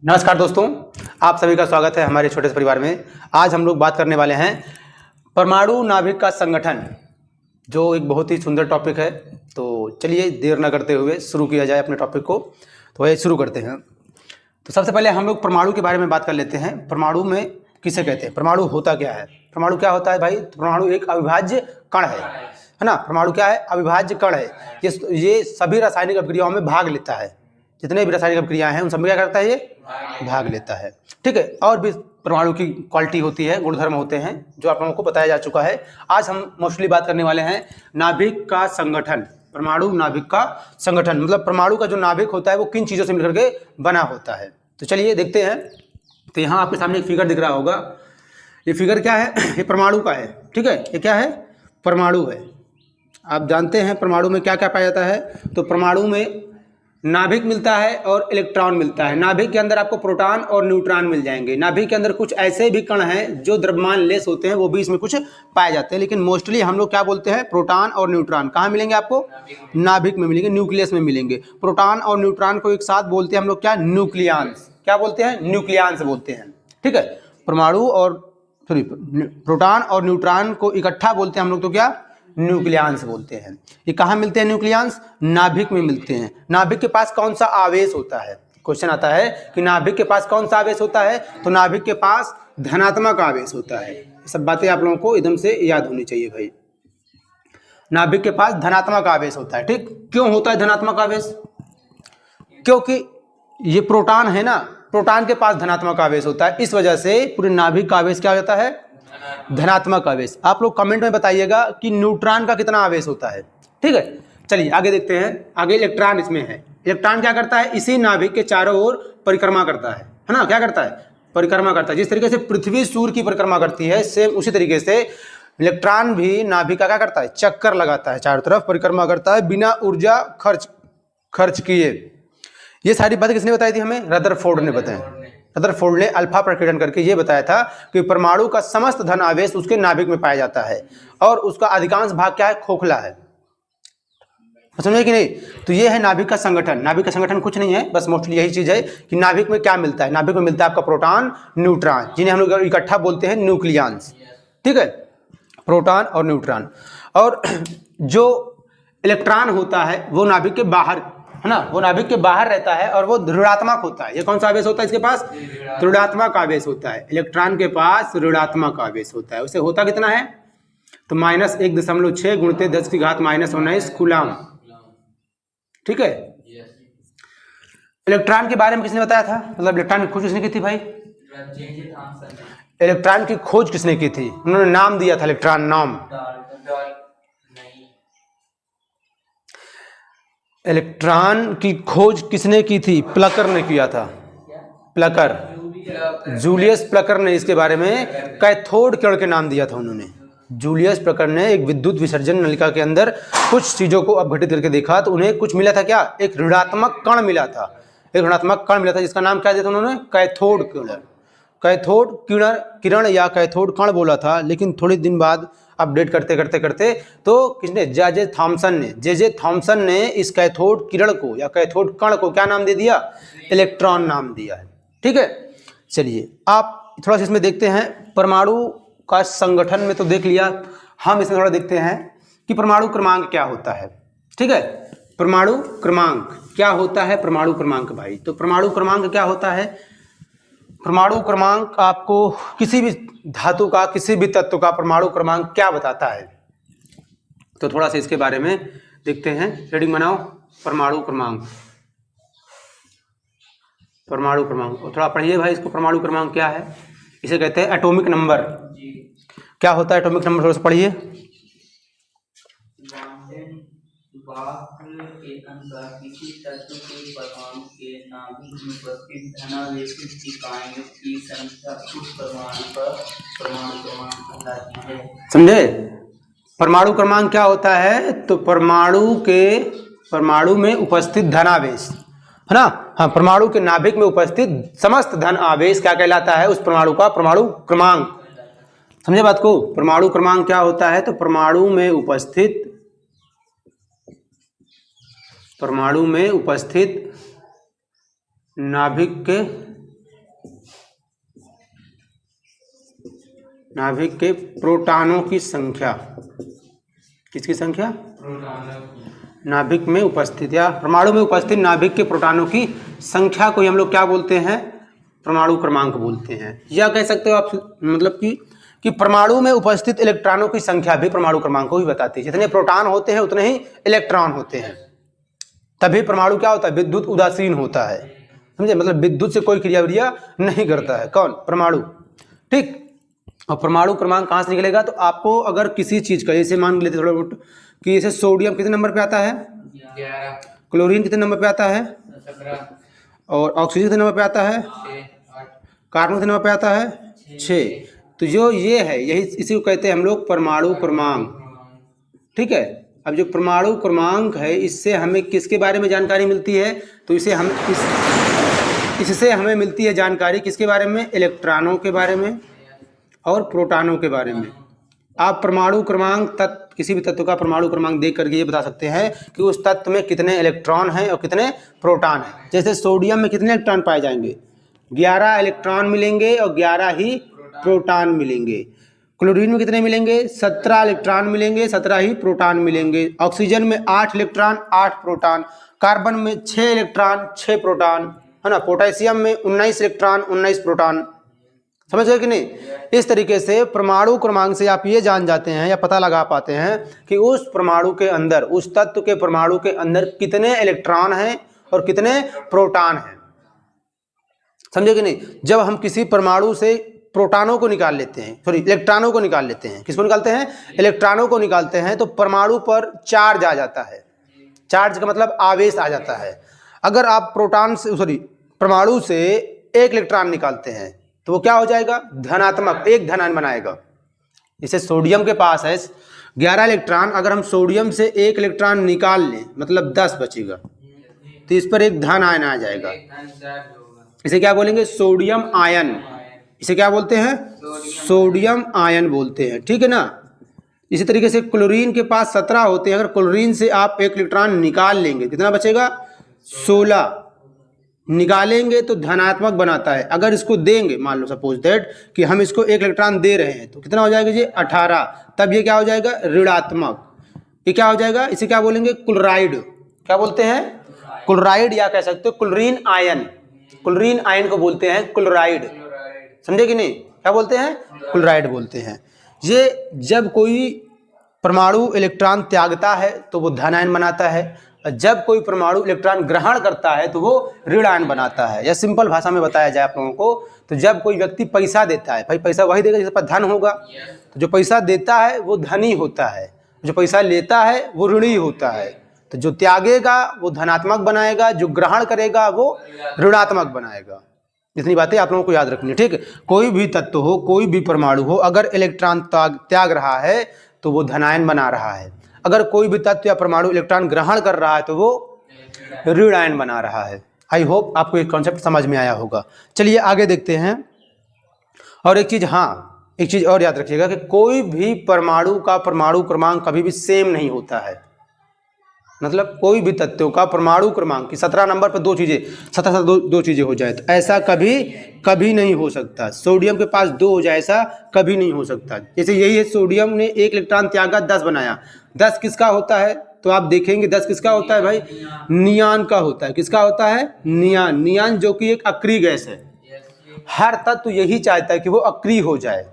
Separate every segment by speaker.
Speaker 1: नमस्कार दोस्तों, आप सभी का स्वागत है हमारे छोटे से परिवार में। आज हम लोग बात करने वाले हैं परमाणु नाभिक का संगठन, जो एक बहुत ही सुंदर टॉपिक है। तो चलिए देर न करते हुए शुरू किया जाए अपने टॉपिक को। तो वही शुरू करते हैं। तो सबसे पहले हम लोग परमाणु के बारे में बात कर लेते हैं। परमाणु में किसे कहते हैं, परमाणु होता क्या है? परमाणु क्या होता है भाई? परमाणु एक अविभाज्य कण है ना। परमाणु क्या है? अविभाज्य कण है। ये सभी रासायनिक अभिक्रियाओं में भाग लेता है। जितने भी रासायनिक अभिक्रियाएं हैं उन सब में क्या करता है? ये भाग लेता है। ठीक है। और भी परमाणु की क्वालिटी होती है, गुणधर्म होते हैं, जो आप लोगों को बताया जा चुका है। आज हम मोस्टली बात करने वाले हैं नाभिक का संगठन। परमाणु नाभिक का संगठन मतलब परमाणु का जो नाभिक होता है वो किन चीज़ों से मिलकर के बना होता है। तो चलिए देखते हैं। तो यहाँ आपके सामने एक फिगर दिख रहा होगा। ये फिगर क्या है? ये परमाणु का है। ठीक है, ये क्या है? परमाणु है। आप जानते हैं परमाणु में क्या क्या पाया जाता है। तो परमाणु में नाभिक मिलता है और इलेक्ट्रॉन मिलता है। नाभिक के अंदर आपको प्रोटॉन और न्यूट्रॉन मिल जाएंगे। नाभिक के अंदर कुछ ऐसे भी कण हैं जो द्रव्यमान लेस होते हैं, वो भी इसमें कुछ पाए जाते हैं। लेकिन मोस्टली हम लोग क्या बोलते हैं? प्रोटॉन और न्यूट्रॉन कहाँ मिलेंगे आपको? नाभिक में मिलेंगे, न्यूक्लियस में मिलेंगे। प्रोटॉन और न्यूट्रॉन को एक साथ बोलते हैं हम लोग क्या? न्यूक्लियंस। क्या बोलते हैं? न्यूक्लियंस बोलते हैं। ठीक है। परमाणु और प्रोटॉन और न्यूट्रॉन को इकट्ठा बोलते हैं हम लोग तो क्या? न्यूक्लियंस बोलते हैं। ये कहाँ मिलते हैं न्यूक्लियंस? नाभिक में मिलते हैं। नाभिक के पास कौन सा आवेश होता है? क्वेश्चन आता है कि नाभिक के पास कौन सा आवेश होता है। तो नाभिक के पास धनात्मक आवेश होता है। ये सब बातें आप लोगों को एकदम से याद होनी चाहिए भाई। नाभिक के पास धनात्मक आवेश होता है। ठीक, क्यों होता है धनात्मक आवेश? क्योंकि ये प्रोटॉन है ना, प्रोटॉन के पास धनात्मक आवेश होता है। इस वजह से पूरे नाभिक का आवेश क्या हो जाता है? धनात्मक आवेश। आप लोग कमेंट में बताइएगा कि न्यूट्रॉन का कितना आवेश होता है। ठीक है, चलिए आगे देखते हैं। आगे इलेक्ट्रॉन इसमें है। इलेक्ट्रॉन क्या करता है? इसी नाभिक के चारों ओर परिक्रमा करता है ना। क्या करता है? परिक्रमा करता है। जिस तरीके से पृथ्वी सूर्य की परिक्रमा करती है, सेम उसी तरीके से इलेक्ट्रॉन भी नाभिक का क्या करता है? चक्कर लगाता है, चारों तरफ परिक्रमा करता है बिना ऊर्जा खर्च किए। ये सारी बातें किसने बताई थी हमें? रदरफोर्ड ने बताया। रदरफोर्ड ने अल्फा प्रकीर्णन करके ये बताया था कि परमाणु का समस्त धन आवेश उसके नाभिक में पाया जाता है और उसका अधिकांश भाग क्या है? खोखला है। समझे कि नहीं? तो ये है नाभिक का संगठन। नाभिक का संगठन कुछ नहीं है, बस मोस्टली यही चीज है कि नाभिक में क्या मिलता है। नाभिक में मिलता है आपका प्रोटॉन, न्यूट्रॉन, जिन्हें हम लोग इकट्ठा बोलते हैं न्यूक्लियंस। ठीक है, प्रोटॉन और न्यूट्रॉन। और जो इलेक्ट्रॉन होता है वो नाभिक के बाहर है ना, वो नाभिक के बाहर रहता है और वो ऋणात्मक होता है। ये कौन सा आवेश होता है इसके पास? ऋणात्मक आवेश होता है। इलेक्ट्रॉन के पास ऋणात्मक आवेश होता है। उसे होता कितना है? तो -1.6 गुणित 10⁻⁻19 कूलम। ठीक है। इलेक्ट्रॉन के बारे में किसने बताया था? मतलब इलेक्ट्रॉन की खोज किसने की थी भाई? इलेक्ट्रॉन की खोज किसने की थी? उन्होंने नाम दिया था इलेक्ट्रॉन, नाम। इलेक्ट्रॉन की खोज किसने की थी? प्लकर ने किया था। प्लकर, जूलियस प्लकर ने इसके बारे में कैथोड किरण के नाम दिया था उन्होंने। जूलियस प्लकर ने एक विद्युत विसर्जन नलिका के अंदर कुछ चीजों को अपघटित करके देखा तो उन्हें कुछ मिला था। क्या? एक ऋणात्मक कण मिला था। एक ऋणात्मक कण मिला था जिसका नाम क्या दिया था उन्होंने? कैथोड किरण। कैथोड किरण या कैथोड कण बोला था। लेकिन थोड़े दिन बाद अपडेट करते करते करते तो किसने? जे थॉमसन ने इस कैथोड किरण को या कैथोड कण को क्या नाम दे दिया? इलेक्ट्रॉन नाम दिया है। ठीक है, चलिए आप थोड़ा सा इसमें देखते हैं। परमाणु का संगठन में तो देख लिया, हम इसमें थोड़ा देखते हैं कि परमाणु क्रमांक क्या होता है। ठीक है, परमाणु क्रमांक क्या होता है? परमाणु क्रमांक भाई, तो परमाणु क्रमांक क्या होता है? परमाणु क्रमांक आपको किसी भी धातु का, किसी भी तत्व का परमाणु क्रमांक क्या बताता है? तो थोड़ा सा इसके बारे में देखते हैं। रीडिंग बनाओ। परमाणु क्रमांक, परमाणु क्रमांक थोड़ा पढ़िए भाई इसको। परमाणु क्रमांक क्या है? इसे कहते हैं एटॉमिक नंबर। क्या होता है एटॉमिक नंबर? थोड़ा सा पढ़िए। के अनुसार किसी तत्व के परमाणु के नाभिक में उपस्थित धनावेशित इकाइयों की संख्या उस परमाणु का परमाणु क्रमांक कहलाती है। समझे? परमाणु क्रमांक क्या होता है? तो परमाणु में उपस्थित धनावेश है ना। हाँ, परमाणु के नाभिक में उपस्थित समस्त धन आवेश क्या कहलाता है? उस परमाणु का परमाणु क्रमांक। समझे बात को? परमाणु क्रमांक क्या होता है? तो परमाणु में उपस्थित नाभिक के नाभिक के प्रोटॉनों की संख्या, किसकी संख्या? नाभिक में उपस्थित या परमाणु में उपस्थित नाभिक के प्रोटॉनों की संख्या को हम लोग क्या बोलते हैं? परमाणु क्रमांक बोलते हैं। या कह सकते हो आप मतलब कि परमाणु में उपस्थित इलेक्ट्रॉनों की संख्या भी परमाणु क्रमांक को ही बताती है। जितने प्रोटॉन होते हैं उतने ही इलेक्ट्रॉन होते हैं, तभी परमाणु क्या होता है? विद्युत उदासीन होता है, समझे? मतलब विद्युत से कोई क्रिया नहीं करता है। कौन? परमाणु। ठीक। और परमाणु क्रमांक कहाँ से निकलेगा? तो आपको अगर किसी चीज का, जैसे मान लेते थोड़ा बहुत कि जैसे सोडियम कितने नंबर पे आता है?
Speaker 2: 11।
Speaker 1: क्लोरीन कितने नंबर पे आता है?
Speaker 2: 17।
Speaker 1: और ऑक्सीजन कितने नंबर पे आता है?
Speaker 2: 6।
Speaker 1: कार्बन कितने नंबर पे आता है? 6। तो जो ये है, यही इसी को कहते हैं हम लोग परमाणु क्रमांक। ठीक है। अब जो परमाणु क्रमांक है, इससे हमें किसके बारे में जानकारी मिलती है? तो इससे हमें मिलती है जानकारी किसके बारे में? इलेक्ट्रॉनों के बारे में और प्रोटॉनों के बारे में। आप परमाणु क्रमांक किसी भी तत्व का परमाणु क्रमांक देख करके ये बता सकते हैं कि उस तत्व में कितने इलेक्ट्रॉन हैं और कितने प्रोटॉन हैं। जैसे सोडियम में कितने इलेक्ट्रॉन पाए जाएंगे? 11 इलेक्ट्रॉन मिलेंगे और 11 ही प्रोटॉन मिलेंगे। क्लोरीन में कितने मिलेंगे? 17 इलेक्ट्रॉन मिलेंगे, 17 ही प्रोटॉन मिलेंगे। ऑक्सीजन में 8 इलेक्ट्रॉन, 8 प्रोटॉन। कार्बन में 6 इलेक्ट्रॉन, 6 प्रोटॉन, है ना। पोटेशियम में 19 इलेक्ट्रॉन, 19 प्रोटॉन। समझ गए कि नहीं? इस तरीके से परमाणु क्रमांक से आप ये जान जाते हैं या पता लगा पाते हैं कि उस परमाणु के अंदर, उस तत्व के परमाणु के अंदर कितने इलेक्ट्रॉन हैं और कितने प्रोटॉन हैं। समझे कि नहीं? जब हम किसी परमाणु से प्रोटॉनों को निकाल लेते हैं, सॉरी इलेक्ट्रॉनों को निकाल लेते हैं, किसको निकालते हैं? इलेक्ट्रॉनों को निकालते हैं, तो परमाणु पर चार्ज आ जाता है। चार्ज का मतलब आवेश आ जाता है। अगर आप परमाणु से 1 इलेक्ट्रॉन निकालते हैं तो वो क्या हो जाएगा? धनात्मक, 1 धनायन बनाएगा। जैसे सोडियम के पास है 11 इलेक्ट्रॉन, अगर हम सोडियम से 1 इलेक्ट्रॉन निकाल लें मतलब 10 बचेगा, तो इस पर 1 धन आयन आ जाएगा। इसे क्या बोलेंगे? Sodium ion. इसे क्या बोलते हैं? सोडियम आयन बोलते हैं। ठीक है ना। इसी तरीके से क्लोरीन के पास 17 होते हैं। अगर क्लोरीन से आप 1 इलेक्ट्रॉन निकाल लेंगे, कितना बचेगा? 16 निकालेंगे तो धनात्मक बनाता है। अगर इसको देंगे, मान लो सपोज दैट कि हम इसको 1 इलेक्ट्रॉन दे रहे हैं, तो कितना हो जाएगा जी? 18। तब ये क्या हो जाएगा? ऋणात्मक। ये क्या हो जाएगा? इसे क्या बोलेंगे? क्लोराइड। क्या बोलते हैं? क्लोराइड, या कह सकते हो क्लोरीन आयन। क्लोरीन आयन को बोलते हैं क्लोराइड। समझे कि नहीं? क्या बोलते हैं? क्लोराइड बोलते हैं। ये जब कोई परमाणु इलेक्ट्रॉन त्यागता है तो वो धन आयन बनाता है, जब कोई परमाणु इलेक्ट्रॉन ग्रहण करता है तो वो ऋण आयन बनाता है। या सिंपल भाषा में बताया जाए आप लोगों को, तो जब कोई व्यक्ति पैसा देता है, भाई पैसा वही देगा जिसके पास धन होगा, तो जो पैसा देता है वो धनी होता है, जो पैसा लेता है वो ऋणी होता है। तो जो त्यागेगा वो धनात्मक बनाएगा, जो ग्रहण करेगा वो ऋणात्मक बनाएगा। इतनी बातें आप लोगों को याद रखनी है। ठीक है। कोई भी तत्व हो, कोई भी परमाणु हो, अगर इलेक्ट्रॉन त्याग रहा है तो वो धनायन बना रहा है। अगर कोई भी तत्व या परमाणु इलेक्ट्रॉन ग्रहण कर रहा है तो वो ऋण आयन बना रहा है। आई होप आपको एक कॉन्सेप्ट समझ में आया होगा। चलिए आगे देखते हैं। और एक चीज और याद रखिएगा कि कोई भी परमाणु का परमाणु क्रमांक कभी भी सेम नहीं होता है। मतलब कोई भी तत्व का परमाणु क्रमांक की 17 नंबर पर 2 चीजें, 17 दो चीजें हो जाए, तो ऐसा कभी नहीं हो सकता। सोडियम के पास 2 हो जाए, ऐसा कभी नहीं हो सकता। जैसे यही है, सोडियम ने 1 इलेक्ट्रॉन त्यागा, 10 बनाया। 10 किसका होता है? तो आप देखेंगे 10 किसका होता है भाई? नियान का होता है। किसका होता है? नियान। नियान जो कि एक अक्रिय गैस है। हर तत्व यही चाहता है कि वो अक्रिय हो जाए।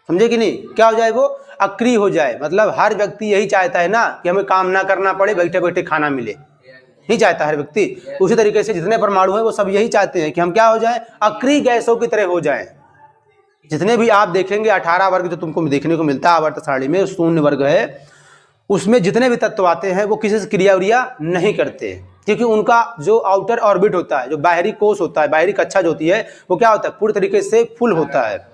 Speaker 1: समझे कि नहीं? क्या हो जाए? वो अक्रिय हो जाए। मतलब हर व्यक्ति यही चाहता है ना कि हमें काम ना करना पड़े, बैठे बैठे खाना मिले। नहीं चाहता हर व्यक्ति। उसी तरीके से जितने परमाणु हैं वो सब यही चाहते हैं कि हम क्या हो जाए? अक्रिय गैसों की तरह हो जाएं। जितने भी आप देखेंगे 18 वर्ग जो तुमको देखने को मिलता है आवर्त सारणी में, शून्य वर्ग है, उसमें जितने भी तत्व आते हैं वो किसी से क्रिया नहीं करते, क्योंकि उनका जो आउटर ऑर्बिट होता है, जो बाहरी कोष होता है, बाहरी कक्षा जो होती है, वो क्या होता है? पूरी तरीके से फुल होता है।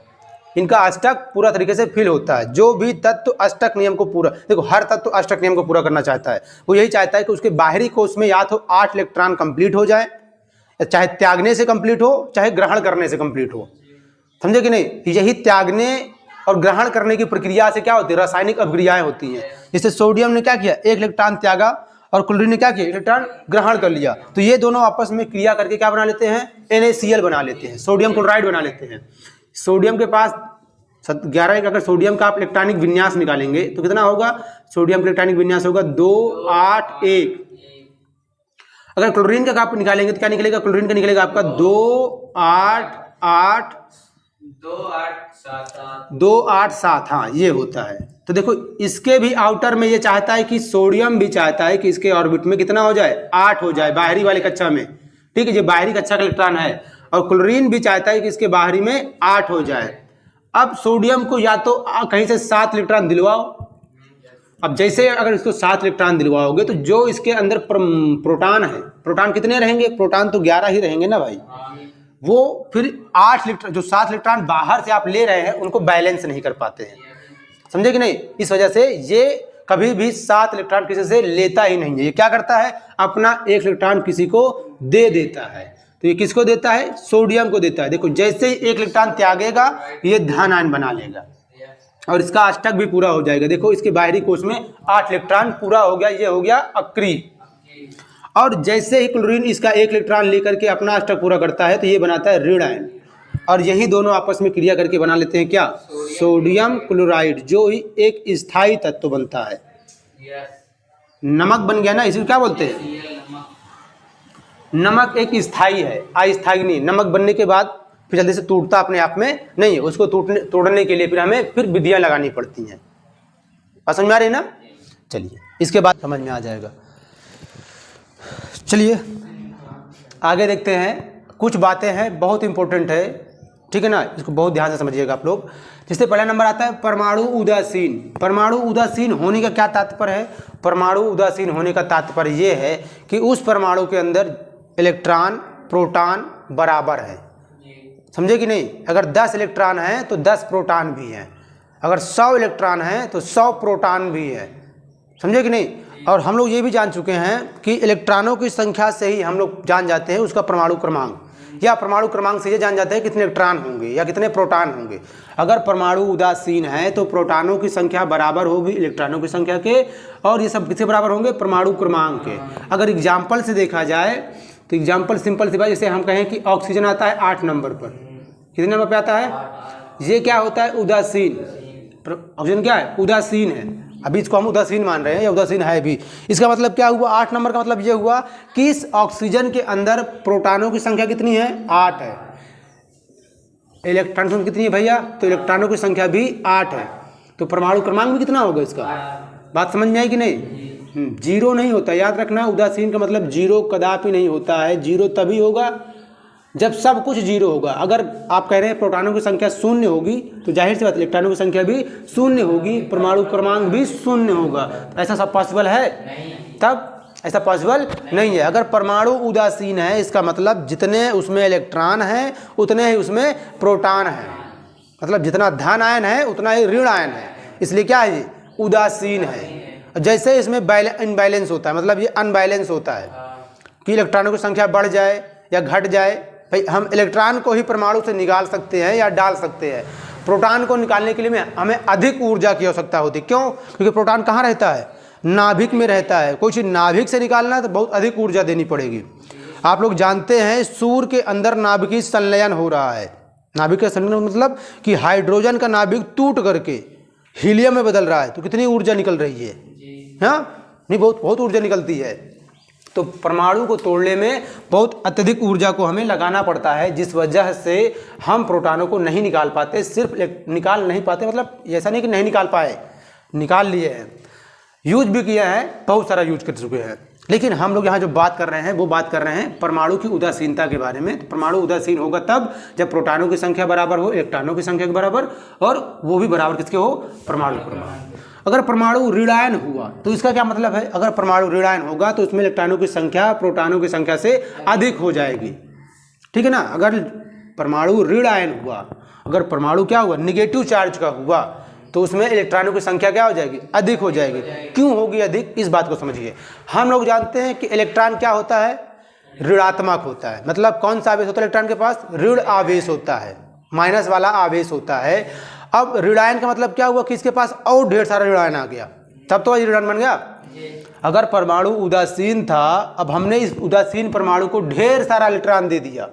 Speaker 1: इनका अष्टक पूरा तरीके से फिल होता है। जो भी तत्व अष्टक नियम को पूरा, देखो हर तत्व अष्टक नियम को पूरा करना चाहता है। वो यही चाहता है कि उसके बाहरी कोष में या तो 8 इलेक्ट्रॉन कंप्लीट हो जाए, चाहे त्यागने से कंप्लीट हो, चाहे ग्रहण करने से कंप्लीट हो। समझे कि नहीं? यही त्यागने और ग्रहण करने की प्रक्रिया से क्या होती है? रासायनिक अभिक्रियाएं होती हैं। जैसे सोडियम ने क्या किया? 1 इलेक्ट्रॉन त्यागा और क्लोरीन ने क्या किया? इलेक्ट्रॉन ग्रहण कर लिया। तो ये दोनों आपस में क्रिया करके क्या बना लेते हैं? NaCl बना लेते हैं, सोडियम क्लोराइड बना लेते हैं। सोडियम के पास 11 अगर सोडियम का आप इलेक्ट्रॉनिक विन्यास निकालेंगे तो कितना होगा? सोडियम का इलेक्ट्रॉनिक विन्यास होगा 2 8 1। अगर क्लोरीन का आप निकालेंगे तो क्या निकलेगा? क्लोरीन का निकलेगा आपका 2 8 8 2 8 7। हाँ, ये होता है। तो देखो इसके भी आउटर में ये चाहता है कि सोडियम भी चाहता है कि इसके ऑर्बिट में कितना हो जाए? 8 हो जाए, बाहरी वाले कक्षा में। ठीक है, ये बाहरी कक्षा का इलेक्ट्रॉन है। और क्लोरीन भी चाहता है कि इसके बाहरी में 8 हो जाए। अब सोडियम को या तो कहीं से 7 इलेक्ट्रॉन दिलवाओ। अब जैसे अगर इसको 7 इलेक्ट्रॉन दिलवाओगे तो जो इसके अंदर प्रोटॉन है, प्रोटॉन कितने रहेंगे? प्रोटॉन तो 11 ही रहेंगे ना भाई। वो फिर 8 इलेक्ट्रॉन, जो 7 इलेक्ट्रॉन बाहर से आप ले रहे हैं उनको बैलेंस नहीं कर पाते हैं, समझे कि नहीं? इस वजह से ये कभी भी 7 इलेक्ट्रॉन किसी से लेता ही नहीं है। ये क्या करता है? अपना 1 इलेक्ट्रॉन किसी को दे देता है। तो ये किसको देता है? सोडियम को देता है। देखो जैसे ही 1 इलेक्ट्रॉन त्यागेगा ये धन आयन बना लेगा और इसका अष्टक भी पूरा हो जाएगा। देखो इसके बाहरी कोश में 8 इलेक्ट्रॉन पूरा हो गया, ये हो गया अक्रिय। और जैसे ही क्लोरीन इसका 1 इलेक्ट्रॉन लेकर के अपना अष्टक पूरा करता है तो ये बनाता है ऋण आयन। और यही दोनों आपस में क्रिया करके बना लेते हैं क्या? सोडियम क्लोराइड, जो ही एक स्थायी तत्व बनता है। नमक बन गया ना, इसे क्या बोलते हैं? नमक एक स्थायी है, अस्थायी नहीं। नमक बनने के बाद फिर जल्दी से टूटता अपने आप में नहीं है, उसको तोड़ने के लिए फिर हमें विधियां लगानी पड़ती हैं। बात समझ में आ रही है ना? चलिए इसके बाद समझ में आ जाएगा। चलिए आगे देखते हैं। कुछ बातें हैं बहुत इंपॉर्टेंट है, ठीक है ना? इसको बहुत ध्यान से समझिएगा आप लोग। जिससे पहला नंबर आता है परमाणु उदासीन। परमाणु उदासीन होने का क्या तात्पर्य है? परमाणु उदासीन होने का तात्पर्य ये है कि उस परमाणु के अंदर इलेक्ट्रॉन प्रोटॉन बराबर है, समझे कि नहीं? अगर 10 इलेक्ट्रॉन हैं तो 10 प्रोटॉन भी हैं। अगर 100 इलेक्ट्रॉन हैं तो 100 प्रोटॉन भी है, समझे कि नहीं? और हम लोग ये भी जान चुके हैं कि इलेक्ट्रॉनों की संख्या से ही हम लोग जान जाते हैं उसका परमाणु क्रमांक, या परमाणु क्रमांक से ये जान जाते हैं कितने इलेक्ट्रॉन होंगे या कितने प्रोटॉन होंगे। अगर परमाणु उदासीन है तो प्रोटॉनों की संख्या बराबर होगी इलेक्ट्रॉनों की संख्या के, और ये सब किससे बराबर होंगे? परमाणु क्रमांक के। अगर एग्जाम्पल से देखा जाए तो एग्जाम्पल सिंपल सी बात, जैसे हम कहें कि ऑक्सीजन आता है 8 नंबर पर, कितने नंबर पे आता है? ये क्या होता है? उदासीन। ऑक्सीजन क्या है? उदासीन है। अभी इसको हम उदासीन मान रहे हैं या उदासीन है भी। इसका मतलब क्या हुआ? 8 नंबर का मतलब ये हुआ कि इस ऑक्सीजन के अंदर प्रोटॉनों की संख्या कितनी है? 8 है। इलेक्ट्रॉन संख्या कितनी है भैया? तो इलेक्ट्रॉनों की संख्या भी 8 है। तो परमाणु क्रमांक भी कितना होगा इसका? बात समझ में आई कि नहीं? जीरो नहीं होता, याद रखना। उदासीन का मतलब जीरो कदापि नहीं होता है। जीरो तभी होगा जब सब कुछ जीरो होगा। अगर आप कह रहे हैं प्रोटॉनों की संख्या 0 होगी तो जाहिर सी बात इलेक्ट्रॉनों की संख्या भी 0 होगी, परमाणु क्रमांक भी 0 होगा। तो ऐसा सब पॉसिबल है? तब ऐसा पॉसिबल नहीं है। अगर परमाणु उदासीन है इसका मतलब जितने उसमें इलेक्ट्रॉन हैं उतने ही उसमें प्रोटॉन है, मतलब जितना धन आयन है उतना ही ऋण आयन है, इसलिए क्या है? उदासीन है। जैसे इसमें इनबैलेंस होता है, मतलब ये अनबैलेंस होता है कि इलेक्ट्रॉनों की संख्या बढ़ जाए या घट जाए। भाई हम इलेक्ट्रॉन को ही परमाणु से निकाल सकते हैं या डाल सकते हैं। प्रोटॉन को निकालने के लिए हमें अधिक ऊर्जा की आवश्यकता होती है। क्यों? क्योंकि प्रोटॉन कहाँ रहता है? नाभिक में रहता है। कोई चीज़ नाभिक से निकालना है तो बहुत अधिक ऊर्जा देनी पड़ेगी। आप लोग जानते हैं सूर्य के अंदर नाभिकीय संलयन हो रहा है। नाभिक का संलयन मतलब कि हाइड्रोजन का नाभिक टूट करके हीलियम में बदल रहा है, तो कितनी ऊर्जा निकल रही है? हाँ नहीं, बहुत ऊर्जा निकलती है। तो परमाणु को तोड़ने में बहुत अत्यधिक ऊर्जा को हमें लगाना पड़ता है, जिस वजह से हम प्रोटॉनों को नहीं निकाल पाते। सिर्फ निकाल नहीं पाते, मतलब ऐसा नहीं कि नहीं निकाल पाए, निकाल लिए हैं, यूज भी किया है, बहुत सारा यूज कर चुके हैं। लेकिन हम लोग यहाँ जो बात कर रहे हैं वो बात कर रहे हैं परमाणु की उदासीनता के बारे में। तो परमाणु उदासीन होगा तब जब प्रोटॉनों की संख्या बराबर हो इलेक्ट्रॉनों की संख्या के बराबर, और वो भी बराबर किसके हो? परमाणु क्रमांक। अगर परमाणु ऋणायन हुआ तो इसका क्या मतलब है? अगर परमाणु ऋणायन होगा तो उसमें इलेक्ट्रॉनों की संख्या प्रोटॉनों की संख्या से अधिक हो जाएगी, ठीक है ना? अगर परमाणु ऋणायन हुआ, अगर परमाणु क्या हुआ? निगेटिव चार्ज का हुआ, तो उसमें इलेक्ट्रॉनों की संख्या क्या हो जाएगी? अधिक हो जाएगी। क्यों होगी अधिक? इस बात को समझिए। हम लोग जानते हैं कि इलेक्ट्रॉन क्या होता है? ऋणात्मक होता है। मतलब कौन सा आवेश होता है इलेक्ट्रॉन के पास? ऋण आवेश होता है, माइनस वाला आवेश होता है। अब ऋणायन का मतलब क्या हुआ कि इसके पास और ढेर सारा ऋणायन आ गया, तब तो ऋणायन बन गया। अगर परमाणु उदासीन था, अब हमने इस उदासीन परमाणु को ढेर सारा इलेक्ट्रॉन दे दिया।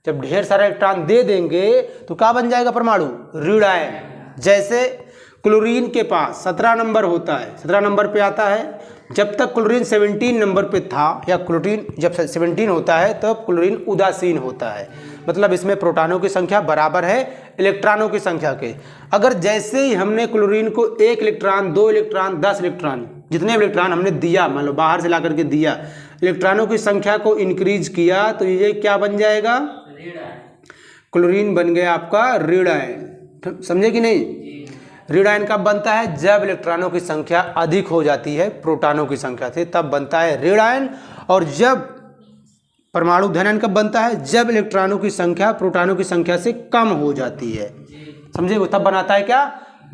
Speaker 1: जब ढेर सारा इलेक्ट्रॉन दे देंगे तो क्या बन जाएगा? परमाणु ऋणायन। जैसे क्लोरीन के पास 17 नंबर होता है, 17 नंबर पे आता है। जब तक क्लोरीन 17 नंबर पे था, या क्लोरीन जब 17 होता है तब क्लोरीन उदासीन होता है, मतलब इसमें प्रोटॉनों की संख्या बराबर है इलेक्ट्रॉनों की संख्या के। अगर जैसे ही हमने क्लोरीन को 1 इलेक्ट्रॉन, 2 इलेक्ट्रॉन, 10 इलेक्ट्रॉन, जितने इलेक्ट्रॉन हमने दिया, मान लो बाहर से ला करके दिया, इलेक्ट्रॉनों की संख्या को इंक्रीज किया, तो ये क्या बन जाएगा? क्लोरीन बन गया आपका ऋण आयन। समझे कि नहीं? ऋण आयन कब बनता है? जब इलेक्ट्रॉनों की संख्या अधिक हो जाती है प्रोटॉनों की संख्या से, तब बनता है ऋण आयन। और जब परमाणु धन आयन कब बनता है? जब इलेक्ट्रॉनों की संख्या प्रोटॉनों की संख्या से कम हो जाती है। समझे? वो तब बनाता है क्या?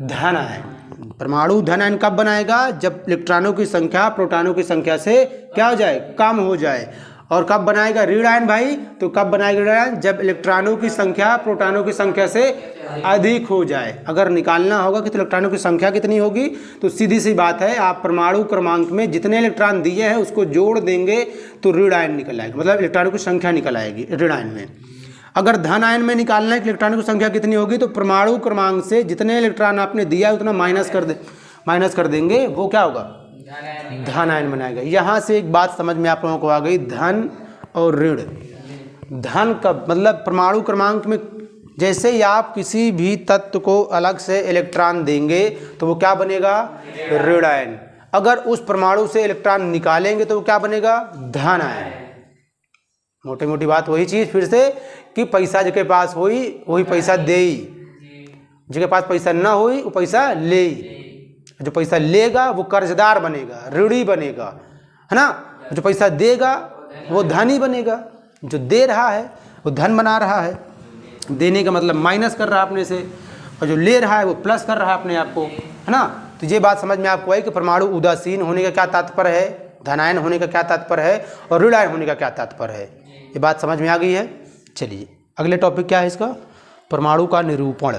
Speaker 1: धन आयन। परमाणु धन आयन कब बनाएगा? जब इलेक्ट्रॉनों की संख्या प्रोटॉनों की संख्या से क्या हो जाए? कम हो जाए। और कब बनाएगा ऋण आयन भाई? तो कब बनाएगा ऋण आयन? जब इलेक्ट्रॉनों की संख्या प्रोटॉनों की संख्या से अधिक हो जाए। अगर निकालना होगा कि तो इलेक्ट्रॉनों की संख्या कितनी होगी, तो सीधी सी बात है, आप परमाणु क्रमांक में जितने इलेक्ट्रॉन दिए हैं उसको जोड़ देंगे तो ऋण आयन निकल आएगी, मतलब इलेक्ट्रॉनों की संख्या निकल आएगी ऋण आयन में। अगर धन आयन में निकालना है कि इलेक्ट्रॉनों की संख्या कितनी होगी, तो परमाणु क्रमांक से जितने इलेक्ट्रॉन आपने दिया उतना माइनस कर देंगे, वो क्या होगा? धन आयन बनाएगा। यहाँ से एक बात समझ में आप लोगों को आ गई, धन और ऋण। धन का मतलब परमाणु क्रमांक में जैसे ही आप किसी भी तत्व को अलग से इलेक्ट्रॉन देंगे तो वो क्या बनेगा? ऋण आयन। अगर उस परमाणु से इलेक्ट्रॉन निकालेंगे तो वो क्या बनेगा? धन आयन। मोटी मोटी बात वही चीज़ फिर से कि पैसा जिसके पास होई वही पैसा देई, जिसके पास पैसा ना होई वो पैसा ले। जो पैसा लेगा वो कर्जदार बनेगा, ऋणी बनेगा, है ना? जो पैसा देगा वो धनी बनेगा। जो दे रहा है वो धन बना रहा है, देने का मतलब माइनस कर रहा है अपने से, और जो ले रहा है वो प्लस कर रहा है अपने आप को, है ना? तो ये बात समझ में आपको आई कि परमाणु उदासीन होने का क्या तात्पर्य है, धनायन होने का क्या तात्पर्य है, और ऋण आयन होने का क्या तात्पर्य है। ये बात समझ में आ गई है। चलिए अगले टॉपिक क्या है इसका? परमाणु का निरूपण।